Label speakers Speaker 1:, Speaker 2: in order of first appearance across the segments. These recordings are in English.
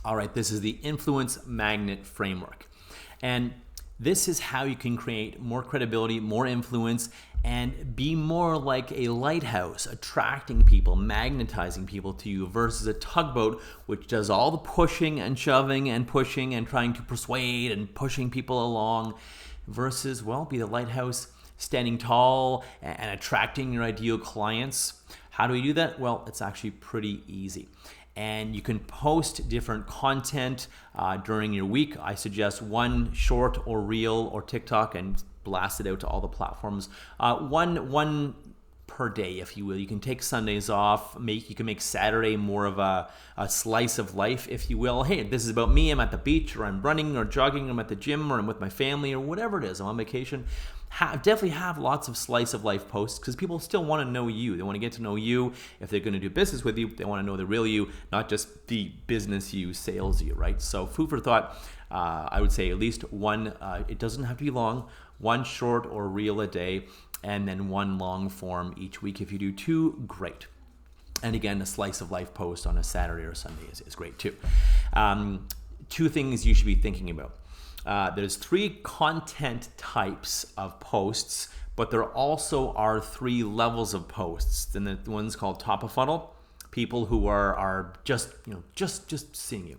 Speaker 1: All right, this is the Influence Magnet Framework. And this is how you can create more credibility, more influence, and be more like a lighthouse, attracting people, magnetizing people to you, versus a tugboat, which does all the pushing and shoving and pushing and trying to persuade and pushing people along, versus, well, be the lighthouse, standing tall and attracting your ideal clients. How do we do that? Well, it's actually pretty easy. And you can post different content during your week. I suggest one short or reel or TikTok and blast it out to all the platforms. One per day, if you will. You can take Sundays off. You can make Saturday more of a slice of life, if you will. Hey, this is about me. I'm at the beach, or I'm running or jogging. I'm at the gym, or I'm with my family, or whatever it is. I'm on vacation. Definitely have lots of slice of life posts, because people still want to know you. They want to get to know you. If they're going to do business with you, they want to know the real you, not just the business you, sales you, right? So food for thought, I would say at least one, it doesn't have to be long, one short or reel a day, and then one long form each week. If you do two, great. And again, a slice of life post on a Saturday or Sunday is great too. Two things you should be thinking about. There's 3 content types of posts, but there also are 3 levels of posts. And the one's called top of funnel, people who are just seeing you.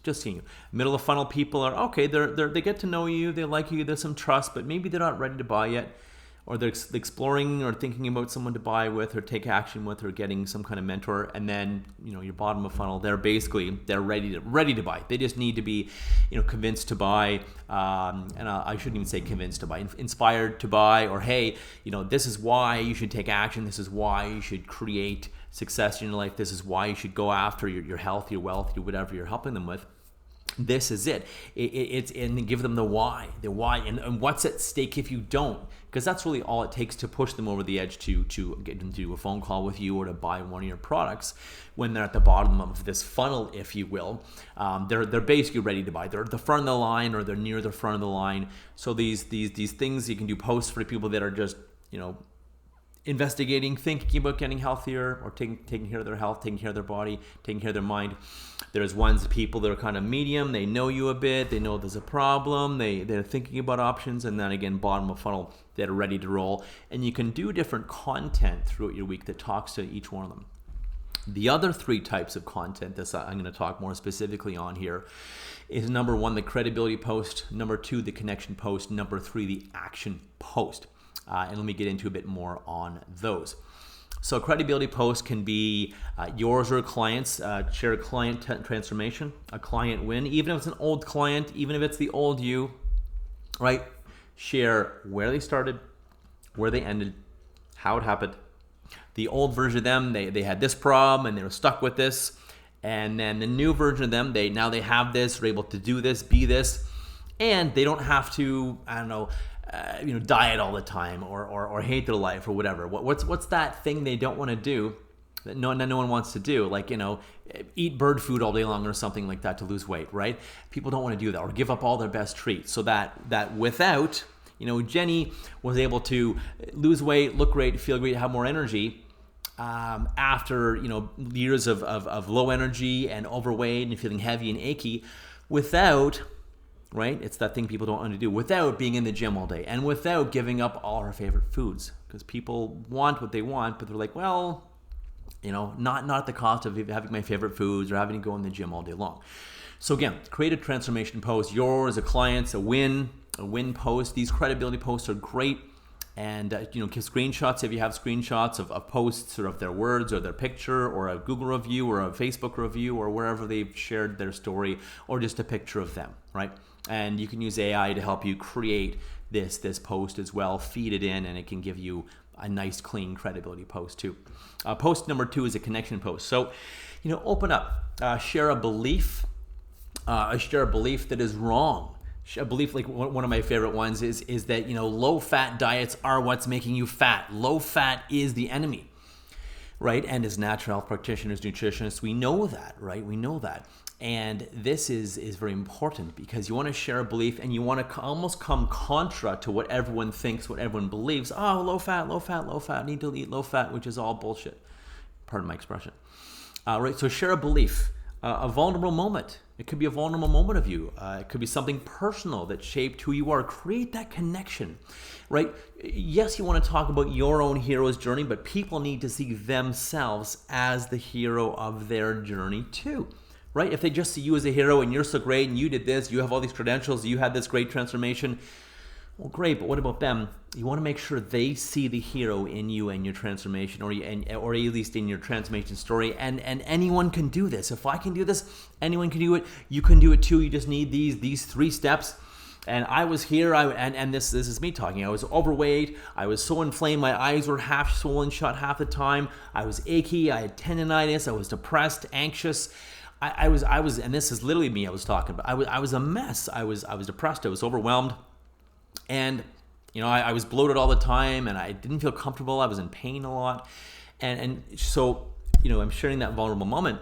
Speaker 1: Just seeing you. Middle of funnel people are okay. They get to know you. They like you. There's some trust, but maybe they're not ready to buy yet, or they're exploring or thinking about someone to buy with or take action with, or getting some kind of mentor. And then your bottom of funnel, they're ready to buy. They just need to be convinced to buy. And I shouldn't even say convinced to buy, inspired to buy, or hey, this is why you should take action. This is why you should create success in your life. This is why you should go after your health, your wealth, whatever you're helping them with. This is it. It's and give them the why, and what's at stake if you don't, because that's really all it takes to push them over the edge to get them to do a phone call with you or to buy one of your products. When they're at the bottom of this funnel, if you will, they're basically ready to buy. They're at the front of the line, or they're near the front of the line. So these things, you can do posts for people that are just investigating, thinking about getting healthier, or taking care of their health, taking care of their body, taking care of their mind. There's people that are kind of medium. They know you a bit. They know there's a problem. They're thinking about options. And then again, bottom of funnel, that are ready to roll. And you can do different content throughout your week that talks to each one of them. The other 3 types of content that I'm going to talk more specifically on here is number 1, the credibility post. Number 2, the connection post. Number 3, the action post. And let me get into a bit more on those. So credibility post can be yours or a client's. Share a client transformation, a client win, even if it's an old client, even if it's the old you, right? Share where they started, where they ended, how it happened. The old version of them, they had this problem and they were stuck with this. And then the new version of them, they have this, they're able to do this, be this, and they don't have to, diet all the time or hate their life or whatever. What's that thing they don't want to do that no one wants to do? Like, eat bird food all day long or something like that to lose weight, right? People don't want to do that, or give up all their best treats. So that without, Jenny was able to lose weight, look great, feel great, have more energy after, years of low energy and overweight and feeling heavy and achy without... Right? It's that thing people don't want to do, without being in the gym all day and without giving up all our favorite foods, because people want what they want, but they're like, well, not at the cost of having my favorite foods or having to go in the gym all day long. So again, create a transformation post, yours, a client's, a win post. These credibility posts are great. And give screenshots if you have screenshots of posts or of their words or their picture or a Google review or a Facebook review or wherever they've shared their story, or just a picture of them, right? And you can use AI to help you create this post as well, feed it in, and it can give you a nice clean credibility post too. Post number 2 is a connection post. So open up, share a belief that is wrong. A belief, like one of my favorite ones is that low fat diets are what's making you fat. Low fat is the enemy, right? And as natural health practitioners, nutritionists, we know that, right? We know that. And this is very important, because you want to share a belief and you want to almost come contra to what everyone thinks, what everyone believes. Oh, low fat, I need to eat low fat, which is all bullshit. Pardon my expression. Right, so share a belief. a vulnerable moment. It could be a vulnerable moment of you. It could be something personal that shaped who you are. Create that connection, right? Yes, you want to talk about your own hero's journey, but people need to see themselves as the hero of their journey too, right? If they just see you as a hero and you're so great and you did this, you have all these credentials, you had this great transformation, well, great, but what about them? You want to make sure they see the hero in you and your transformation, or at least in your transformation story. And anyone can do this. If I can do this, anyone can do it. You can do it too. You just need these 3 steps. And I was here, and this is me talking. I was overweight. I was so inflamed. My eyes were half swollen shut half the time. I was achy. I had tendonitis. I was depressed, anxious. I was, and this is literally me I was talking about. I was a mess. I was depressed. I was overwhelmed. And, I was bloated all the time, and I didn't feel comfortable. I was in pain a lot. And so, I'm sharing that vulnerable moment,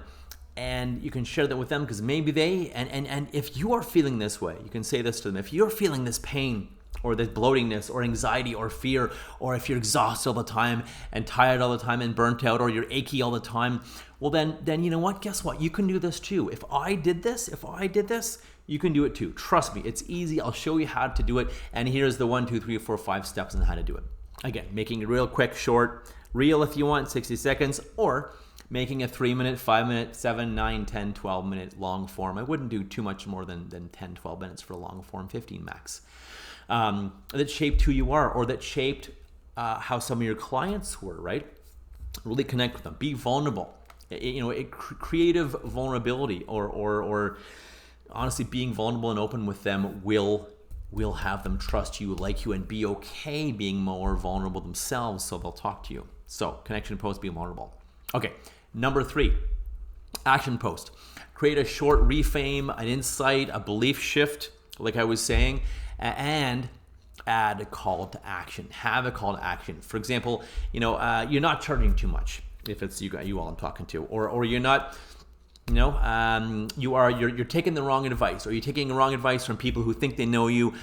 Speaker 1: and you can share that with them, because maybe they, and if you are feeling this way, you can say this to them. If you're feeling this pain or this bloatingness or anxiety or fear, or if you're exhausted all the time and tired all the time and burnt out, or you're achy all the time, well, then you know what? Guess what? You can do this too. If I did this, you can do it too. Trust me, it's easy. I'll show you how to do it. And here's the 1, 2, 3, 4, 5 steps on how to do it. Again, making it real quick, short, reel if you want, 60 seconds, or making a 3-minute, 5-minute, 7, 9, 10, 12-minute long form. I wouldn't do too much more than 10, 12 minutes for a long form, 15 max. That shaped who you are, or that shaped how some of your clients were, right? Really connect with them. Be vulnerable. Creative vulnerability, or honestly, being vulnerable and open with them will have them trust you, like you, and be okay being more vulnerable themselves, so they'll talk to you. So, connection post, be vulnerable. Okay, number 3, action post. Create a short reframe, an insight, a belief shift, like I was saying, and add a call to action. Have a call to action. For example, you're not charging too much, if it's you all I'm talking to, or you're not. You're taking the wrong advice, or you're taking the wrong advice from people who think they know you.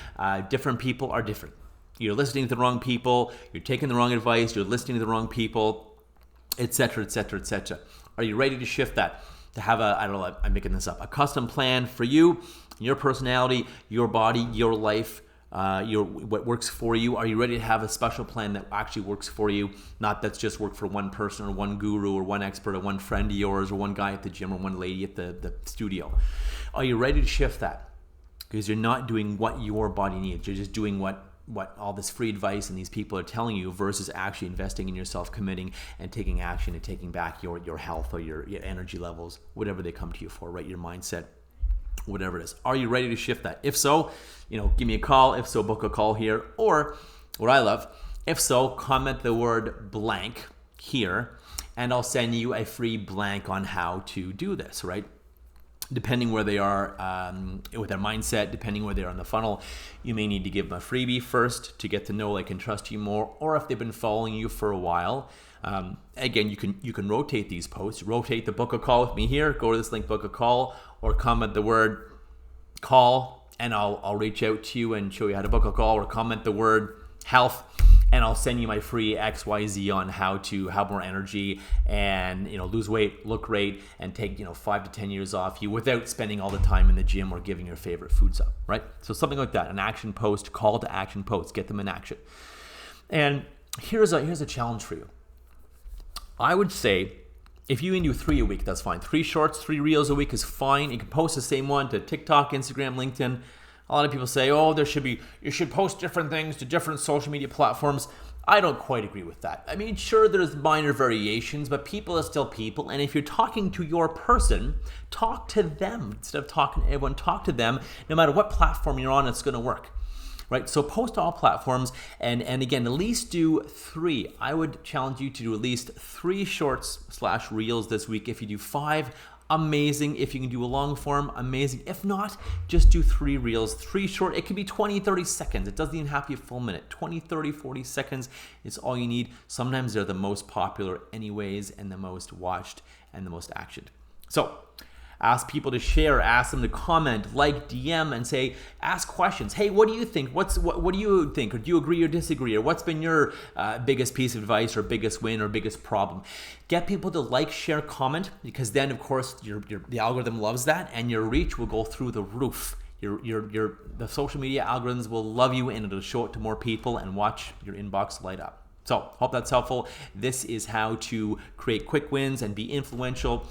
Speaker 1: Different people are different. You're listening to the wrong people. You're taking the wrong advice. You're listening to the wrong people, etc., etc., etc. Are you ready to shift that? To have I'm making this up, a custom plan for you, your personality, your body, your life, what works for you. Are you ready to have a special plan that actually works for you? Not that's just work for one person, or one guru, or one expert, or one friend of yours, or one guy at the gym, or one lady at the studio. Are you ready to shift that? Because you're not doing what your body needs. You're just doing what all this free advice and these people are telling you, versus actually investing in yourself, committing and taking action and taking back your health, or your energy levels, whatever they come to you for, right? Your mindset, whatever it is. Are you ready to shift that? If so, give me a call. If so, book a call here. Or what I love, if so, comment the word blank here, and I'll send you a free blank on how to do this, right? Depending where they are with their mindset, depending where they are in the funnel, you may need to give them a freebie first to get to know, like, and trust you more. Or if they've been following you for a while, again, you can rotate these posts. Rotate the book a call with me here. Go to this link, book a call, or comment the word call, and I'll reach out to you and show you how to book a call. Or comment the word health, and I'll send you my free XYZ on how to have more energy and lose weight, look great, and take 5 to 10 years off you without spending all the time in the gym or giving your favorite foods up, right? So something like that, an action post, call to action post, get them in action. And here's a challenge for you. I would say if you can do 3 a week, that's fine. 3 shorts, 3 reels a week is fine. You can post the same one to TikTok, Instagram, LinkedIn. A lot of people say, you should post different things to different social media platforms. I don't quite agree with that. I mean, sure, there's minor variations, but people are still people. And if you're talking to your person, talk to them. Instead of talking to everyone, talk to them. No matter what platform you're on, it's going to work. Right? So post all platforms, and again, at least do 3. I would challenge you to do at least 3 shorts / reels this week. If you do 5, amazing. If you can do a long form, amazing. If not, just do 3 reels, 3 short. It could be 20, 30 seconds. It doesn't even have to be a full minute. 20, 30, 40 seconds is all you need. Sometimes they're the most popular anyways, and the most watched and the most actioned. So Ask people to share, ask them to comment, like, DM, and say, ask questions. Hey, what do you think? What do you think? Or do you agree or disagree? Or what's been your biggest piece of advice or biggest win or biggest problem? Get people to like, share, comment, because then, of course, the algorithm loves that, and your reach will go through the roof. The social media algorithms will love you, and it'll show it to more people, and watch your inbox light up. So, hope that's helpful. This is how to create quick wins and be influential.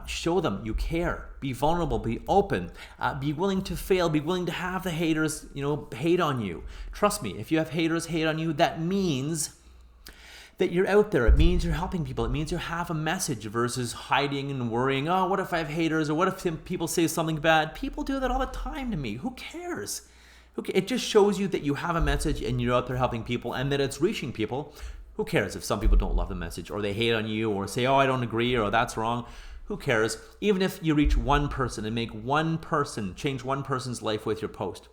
Speaker 1: Show them you care. Be vulnerable. Be open. Be willing to fail. Be willing to have the haters, hate on you. Trust me, if you have haters hate on you, that means that you're out there. It means you're helping people. It means you have a message versus hiding and worrying, oh, what if I have haters? Or what if people say something bad? People do that all the time to me. Who cares? It just shows you that you have a message and you're out there helping people and that it's reaching people. Who cares if some people don't love the message or they hate on you or say, oh, I don't agree or that's wrong? Who cares? Even if you reach one person and make one person, change one person's life with your post,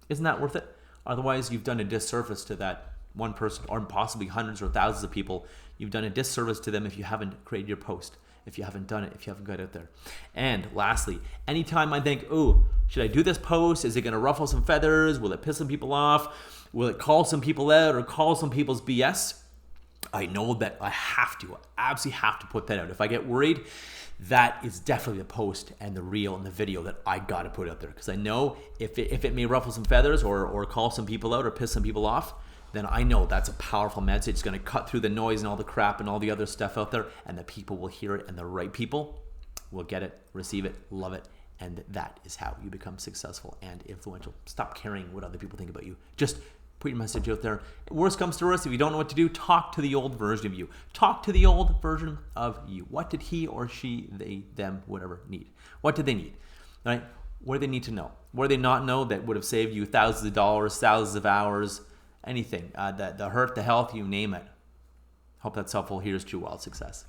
Speaker 1: isn't that worth it? Otherwise, you've done a disservice to that one person or possibly hundreds or thousands of people. You've done a disservice to them if you haven't created your post, if you haven't done it, if you haven't got out there. And lastly, anytime I think, oh, should I do this post? Is it going to ruffle some feathers? Will it piss some people off? Will it call some people out or call some people's BS? I know that I absolutely have to put that out. If I get worried, that is definitely the post and the reel and the video that I got to put out there, because I know if it may ruffle some feathers or call some people out or piss some people off, then I know that's a powerful message. It's going to cut through the noise and all the crap and all the other stuff out there, and the people will hear it, and the right people will get it, receive it, love it, and that is how you become successful and influential. Stop caring what other people think about you. Just put your message out there. Worst comes to worst, if you don't know what to do, talk to the old version of you. Talk to the old version of you. What did he or she, they, them, whatever, need? What did they need? Right? What do they need to know? What do they not know that would have saved you thousands of dollars, thousands of hours, anything? The hurt, the health, you name it. Hope that's helpful. Here's to wild success.